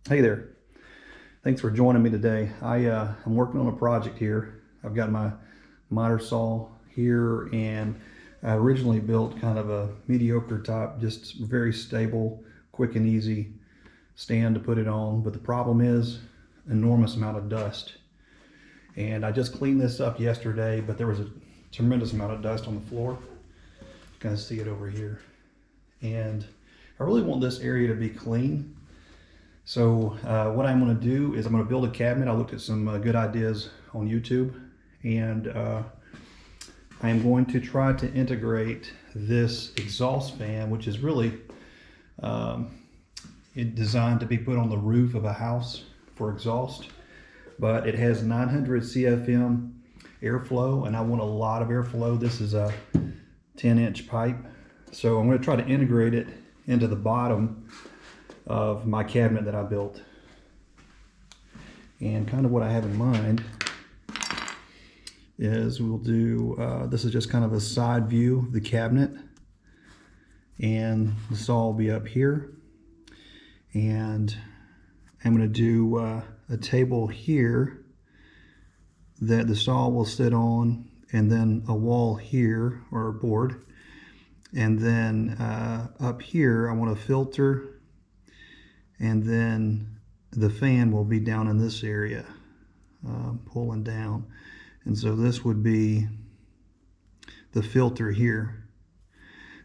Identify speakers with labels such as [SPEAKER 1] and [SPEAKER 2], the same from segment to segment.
[SPEAKER 1] Hey there. Thanks for joining me today. I'm working on a project here. I've got my miter saw here, and I originally built kind of a mediocre type, just very stable, quick and easy stand to put it on. But the problem is enormous amount of dust. And I just cleaned this up yesterday, but there was a tremendous amount of dust on the floor. You can kind of see it over here. And I really want this area to be clean. So what I'm going to do is I'm going to build a cabinet. I looked at some good ideas on YouTube, and I am going to try to integrate this exhaust fan, which is really designed to be put on the roof of a house for exhaust, but it has 900 CFM airflow, and I want a lot of airflow. This is a 10-inch pipe, so I'm going to try to integrate it into the bottom of my cabinet that I built. And kind of what I have in mind is we'll do, this is just kind of a side view of the cabinet, and the saw will be up here, and I'm going to do a table here that the saw will sit on, and then a wall here, or a board, and then up here I want a filter, and then the fan will be down in this area, pulling down. And so this would be the filter here.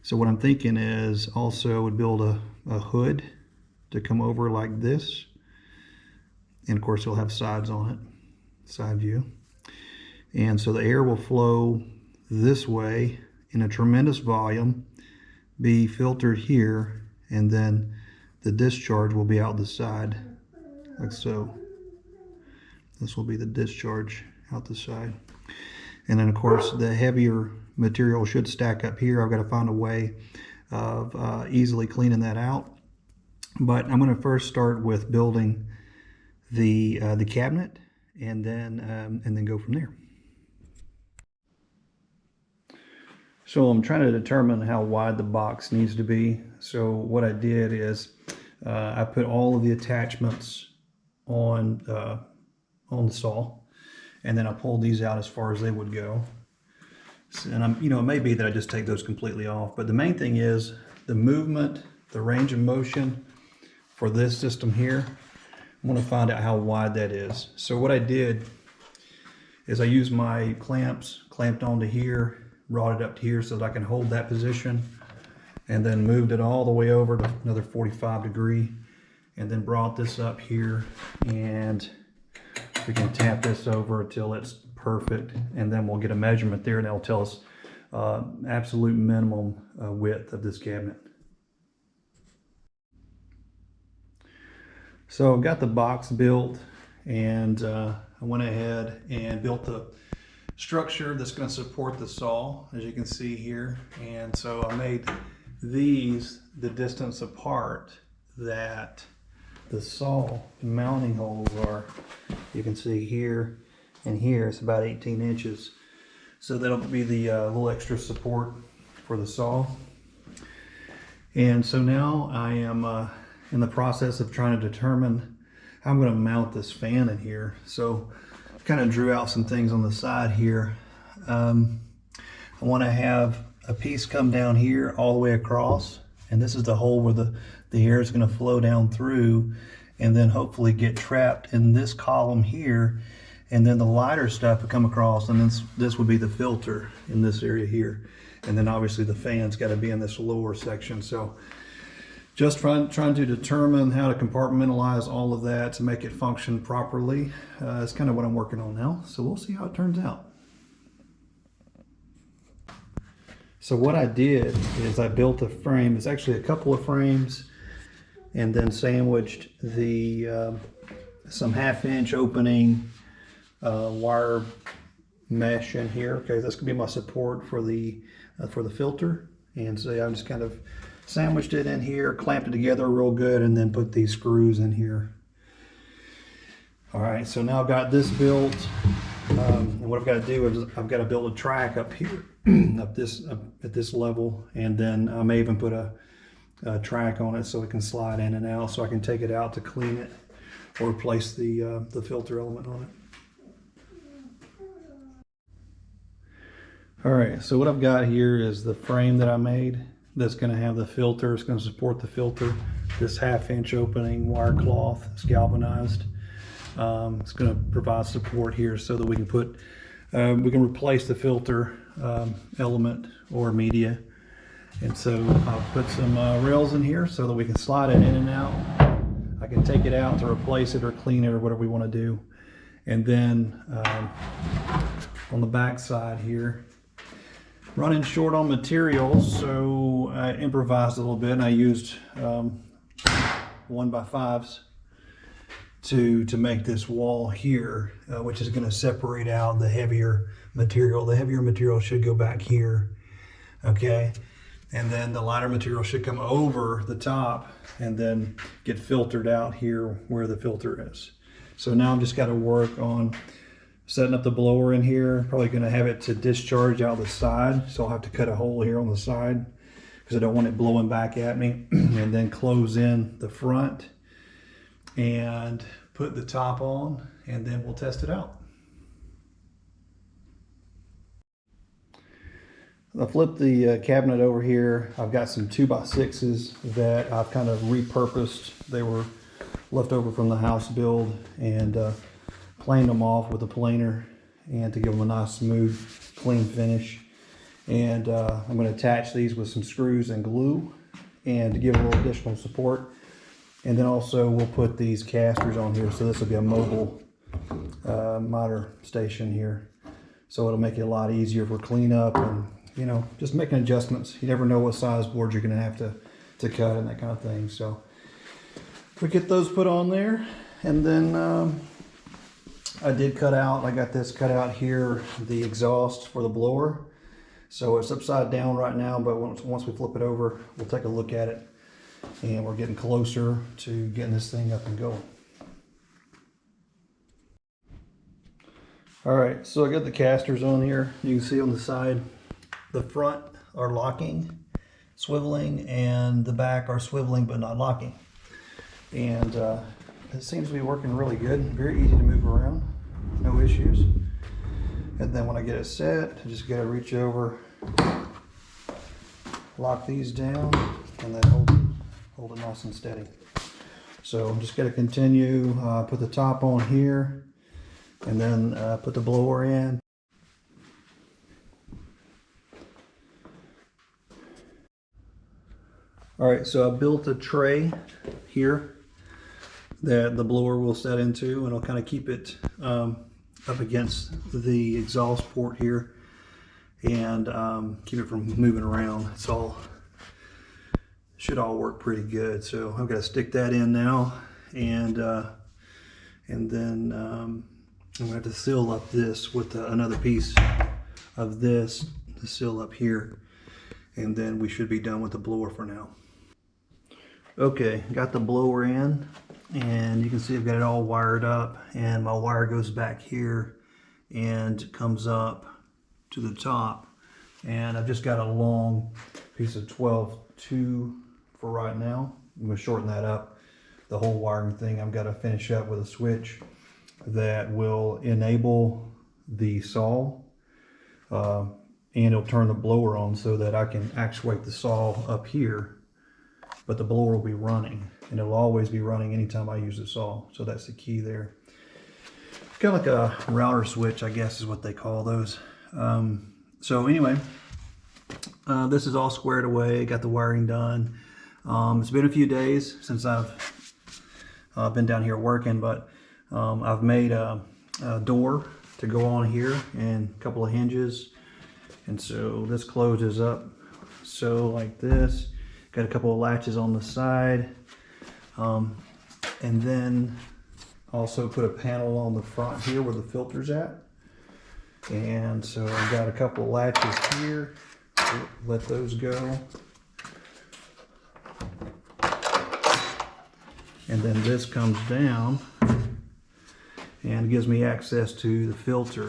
[SPEAKER 1] So what I'm thinking is also would build a hood to come over like this. And of course it'll have sides on it, side view. And so the air will flow this way in a tremendous volume, be filtered here, and then the discharge will be out the side, like so. This will be the discharge out the side. And then of course the heavier material should stack up here. I've got to find a way of easily cleaning that out. But I'm going to first start with building the cabinet, and then go from there. So I'm trying to determine how wide the box needs to be. So what I did is I put all of the attachments on the saw, and then I pulled these out as far as they would go. And it may be that I just take those completely off, but the main thing is the movement, the range of motion for this system here. I want to find out how wide that is. So what I did is I used my clamps, clamped onto here, brought it up to here so that I can hold that position, and then moved it all the way over to another 45 degree, and then brought this up here, and we can tap this over until it's perfect, and then we'll get a measurement there, and that'll tell us absolute minimum width of this cabinet. So I've got the box built, and I went ahead and built the structure that's going to support the saw, as you can see here. And so I made these the distance apart that the saw mounting holes are. You can see here and here it's about 18 inches. So that'll be the little extra support for the saw. And so now I am in the process of trying to determine how I'm going to mount this fan in here. So kind of drew out some things on the side here. I want to have a piece come down here all the way across, and this is the hole where the air is going to flow down through, and then hopefully get trapped in this column here, and then the lighter stuff will come across, and this would be the filter in this area here, and then obviously the fan's got to be in this lower section. So just trying to determine how to compartmentalize all of that to make it function properly. It's kind of what I'm working on now. So we'll see how it turns out. So what I did is I built a frame. It's actually a couple of frames, and then sandwiched the some 1/2-inch opening wire mesh in here. Okay, that's gonna be my support for the filter. And so I'm just kind of sandwiched it in here, clamped it together real good, and then put these screws in here. All right, so now I've got this built. And what I've got to do is I've got to build a track up here, up at this level, and then I may even put a track on it so it can slide in and out, so I can take it out to clean it or replace the filter element on it. All right, so what I've got here is the frame that I made that's going to have the filter. It's going to support the filter. This 1/2-inch opening wire cloth is galvanized. It's going to provide support here so that we can replace the filter element or media. And so I'll put some rails in here so that we can slide it in and out. I can take it out to replace it or clean it or whatever we want to do. And then on the back side here, running short on materials, so I improvised a little bit and I used 1x5s to make this wall here, which is going to separate out the heavier material. The heavier material should go back here, okay? And then the lighter material should come over the top and then get filtered out here where the filter is. So now I've just got to work on setting up the blower in here. Probably going to have it to discharge out the side, so I'll have to cut a hole here on the side because I don't want it blowing back at me. And then close in the front and put the top on, and then we'll test it out. I flipped the cabinet over here. I've got some 2x6s that I've kind of repurposed. They were left over from the house build, and planed them off with a planer and to give them a nice smooth clean finish. And I'm going to attach these with some screws and glue and to give a little additional support. And then also we'll put these casters on here, so this will be a mobile MITER station here, so it'll make it a lot easier for cleanup and, you know, just making adjustments. You never know what size board you're going to have to cut and that kind of thing. So we get those put on there, and then I got this cut out here, the exhaust for the blower. So it's upside down right now, but once we flip it over, we'll take a look at it, and we're getting closer to getting this thing up and going. All right, so I got the casters on here. You can see on the side, the front are locking, swiveling, and the back are swiveling but not locking. And it seems to be working really good. Very easy to move around, no issues. And then when I get it set, I just gotta reach over, lock these down, and then hold it nice and steady. So I'm just gonna continue, put the top on here, and then put the blower in. All right, so I built a tray here that the blower will set into, and I'll kind of keep it up against the exhaust port here and keep it from moving around. Should all work pretty good. So I've got to stick that in now, and then I'm gonna have to seal up this with another piece of this to seal up here, and then we should be done with the blower for now. Okay, got the blower in, and you can see I've got it all wired up, and my wire goes back here and comes up to the top, and I've just got a long piece of 12-2 for right now. I'm going to shorten that up. The whole wiring thing I've got to finish up with a switch that will enable the saw, and it'll turn the blower on so that I can actuate the saw up here, but the blower will be running, and it'll always be running anytime I use the saw. So that's the key there. Kind of like a router switch, I guess is what they call those. So anyway, this is all squared away, got the wiring done. It's been a few days since I've been down here working, but I've made a door to go on here and a couple of hinges, and so this closes up so like this. Got a couple of latches on the side, and then also put a panel on the front here where the filter's at. And so I've got a couple of latches here. Let those go. And then this comes down and gives me access to the filter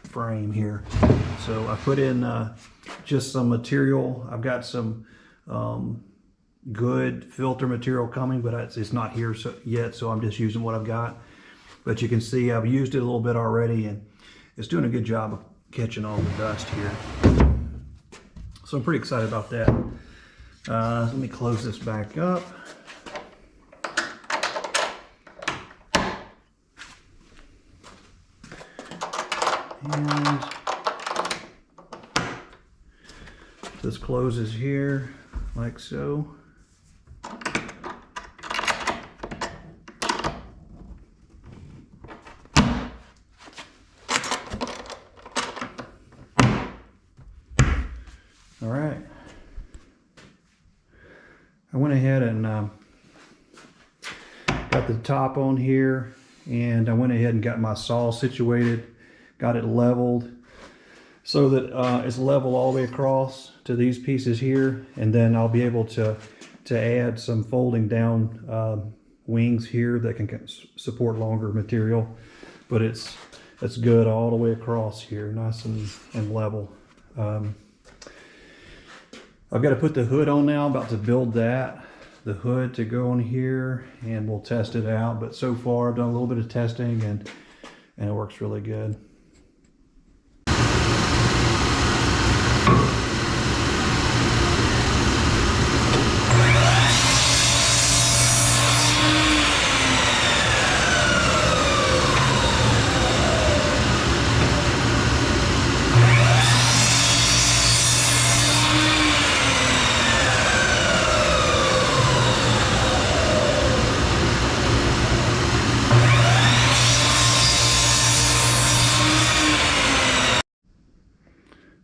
[SPEAKER 1] frame here. So I put in just some material. I've got some good filter material coming, but it's not here yet, so I'm just using what I've got. But you can see I've used it a little bit already, and it's doing a good job of catching all the dust here. So I'm pretty excited about that. Let me close this back up. And this closes here like so. All right. I went ahead and got the top on here, and I went ahead and got my saw situated, got it leveled so that it's level all the way across to these pieces here, and then I'll be able to add some folding down wings here that can support longer material, but it's good all the way across here, nice and level. I've got to put the hood on now. I'm about to build the hood to go on here, and we'll test it out. But so far I've done a little bit of testing, and it works really good.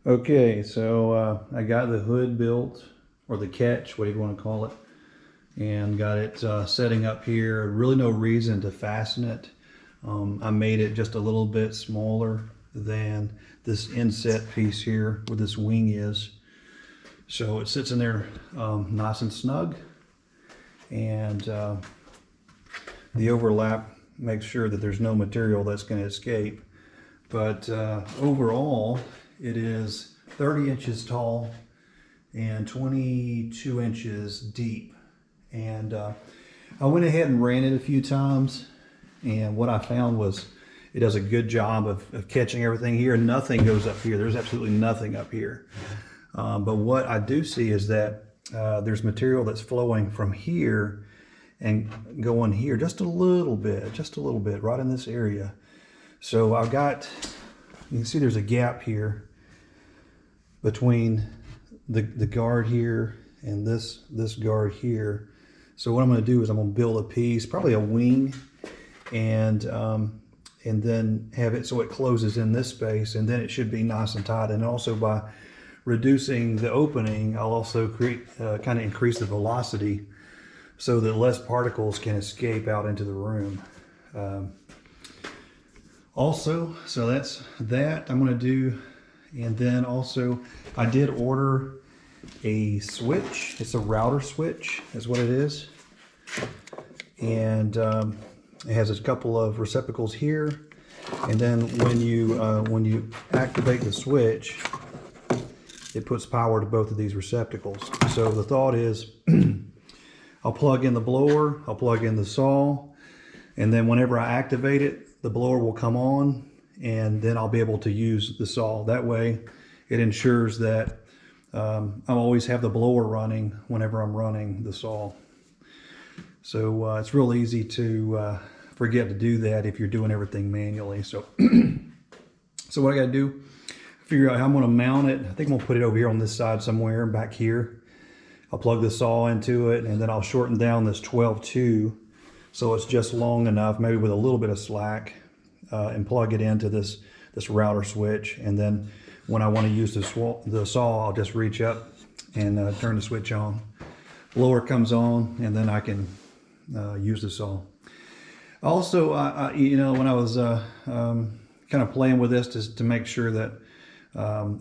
[SPEAKER 1] Okay, so I got the hood built, or the catch, whatever you want to call it, and got it setting up here. Really no reason to fasten it. I made it just a little bit smaller than this inset piece here where this wing is. So it sits in there nice and snug, and the overlap makes sure that there's no material that's going to escape. But overall, it is 30 inches tall and 22 inches deep. And I went ahead and ran it a few times, and what I found was it does a good job of catching everything here. Nothing goes up here. There's absolutely nothing up here. But what I do see is that there's material that's flowing from here and going here just a little bit, right in this area. So I've got, you can see there's a gap here between the guard here and this guard here. So what I'm going to do is I'm going to build a piece, probably a wing, and then have it so it closes in this space, and then it should be nice and tight. And also by reducing the opening, I'll also create kind of increase the velocity so that less particles can escape out into the room. Also, so that's that I'm going to do. And then also I did order a switch. It's a router switch is what it is. And it has a couple of receptacles here. And then when you activate the switch, it puts power to both of these receptacles. So the thought is I'll plug in the blower, I'll plug in the saw, and then whenever I activate it, the blower will come on, and then I'll be able to use the saw. That way it ensures that I'll always have the blower running whenever I'm running the saw. So it's real easy to forget to do that if you're doing everything manually. So, so what I got to do, figure out how I'm going to mount it. I think I'm going to put it over here on this side somewhere, back here. I'll plug the saw into it, and then I'll shorten down this 12-2 so it's just long enough, maybe with a little bit of slack, and plug it into this router switch. And then when I want to use the saw, I'll just reach up and turn the switch on. Blower comes on, and then I can use the saw. Also, you know, when I was kind of playing with this to make sure that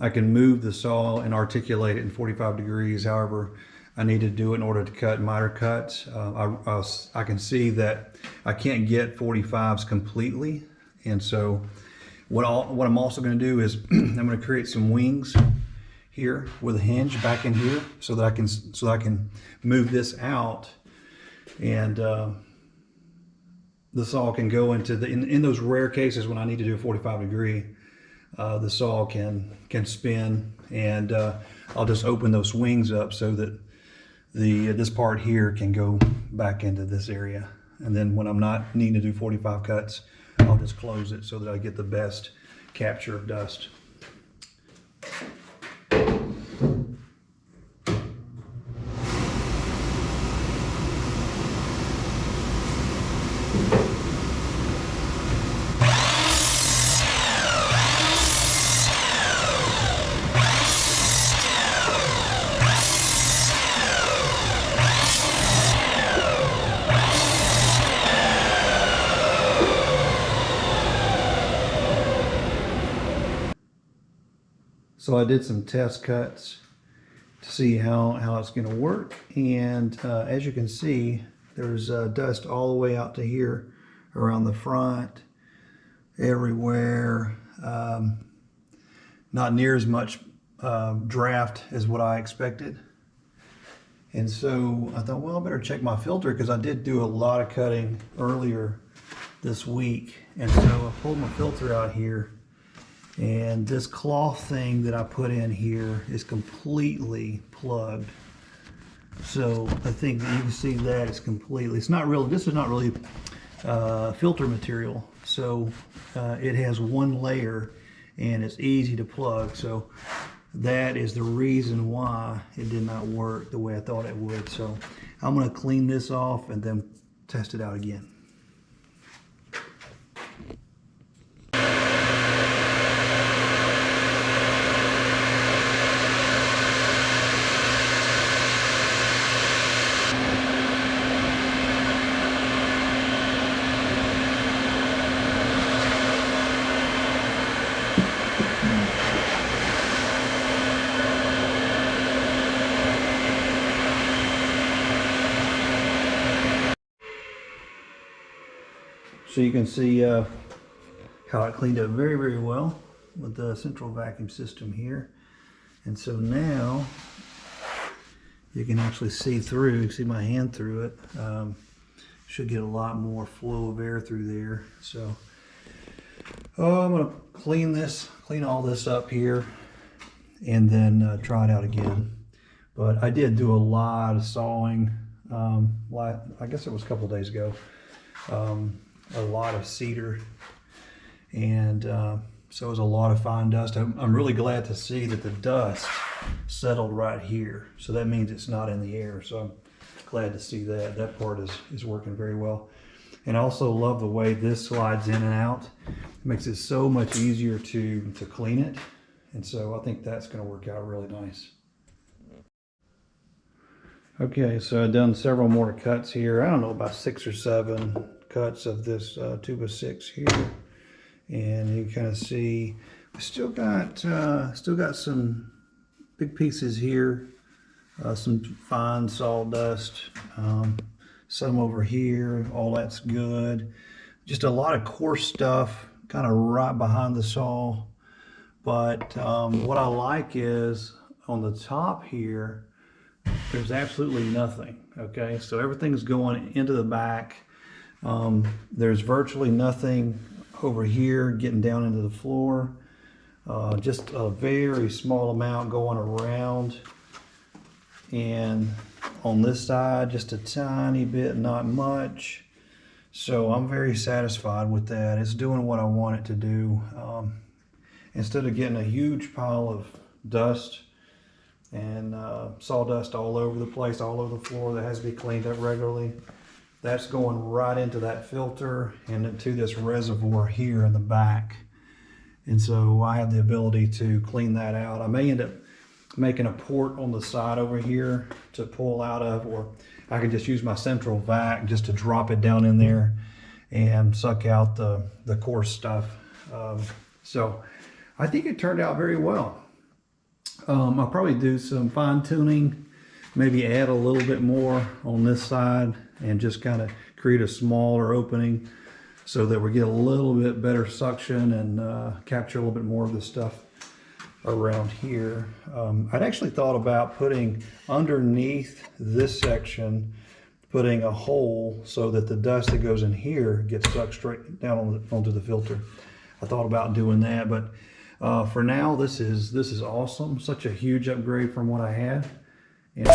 [SPEAKER 1] I can move the saw and articulate it in 45 degrees, however I need to do it in order to cut miter cuts. I can see that I can't get 45s completely, and so what I'm also going to do is I'm going to create some wings here with a hinge back in here so that I can move this out, and the saw can go into the in those rare cases when I need to do a 45 degree, the saw can spin, and I'll just open those wings up so that this part here can go back into this area, and then when I'm not needing to do 45 cuts, I'll just close it so that I get the best capture of dust. So I did some test cuts to see how it's going to work, and as you can see, there's dust all the way out to here, around the front, everywhere. Not near as much draft as what I expected. And so I thought, well, I better check my filter, because I did do a lot of cutting earlier this week. And so I pulled my filter out here, and this cloth thing that I put in here is completely plugged. So I think that you can see that it's completely, it's not really, this is not really filter material. So it has one layer and it's easy to plug. So that is the reason why it did not work the way I thought it would. So I'm going to clean this off and then test it out again. So you can see how it cleaned up very, very well with the central vacuum system here. And so now you can actually see through, you can see my hand through it. Should get a lot more flow of air through there. So I'm gonna clean all this up here, and then try it out again. But I did do a lot of sawing, I guess it was a couple of days ago. A lot of cedar, and so it was a lot of fine dust. I'm really glad to see that the dust settled right here, so that means it's not in the air. So I'm glad to see that that part is working very well. And I also love the way this slides in and out. It makes it so much easier to clean it, and so I think that's going to work out really nice. Okay, so I've done several more cuts here. I don't know, about 6 or 7 cuts of this 2x6 here, and you kind of see we still got some big pieces here, some fine sawdust, some over here. All that's good. Just a lot of coarse stuff kind of right behind the saw. But what I like is on the top here, there's absolutely nothing. Okay, so everything's going into the back. There's virtually nothing over here getting down into the floor. Just a very small amount going around, and on this side just a tiny bit, not much. So I'm very satisfied with that. It's doing what I want it to do. Instead of getting a huge pile of dust and sawdust all over the place, all over the floor that has to be cleaned up regularly, that's going right into that filter and into this reservoir here in the back. And so I have the ability to clean that out. I may end up making a port on the side over here to pull out of, or I can just use my central vac just to drop it down in there and suck out the coarse stuff. So I think it turned out very well. I'll probably do some fine tuning, maybe add a little bit more on this side and just kind of create a smaller opening so that we get a little bit better suction and capture a little bit more of this stuff. around here. I'd actually thought about putting underneath this section, putting a hole so that the dust that goes in here gets sucked straight down onto the filter. I thought about doing that, but for now, this is awesome. Such a huge upgrade from what I had. And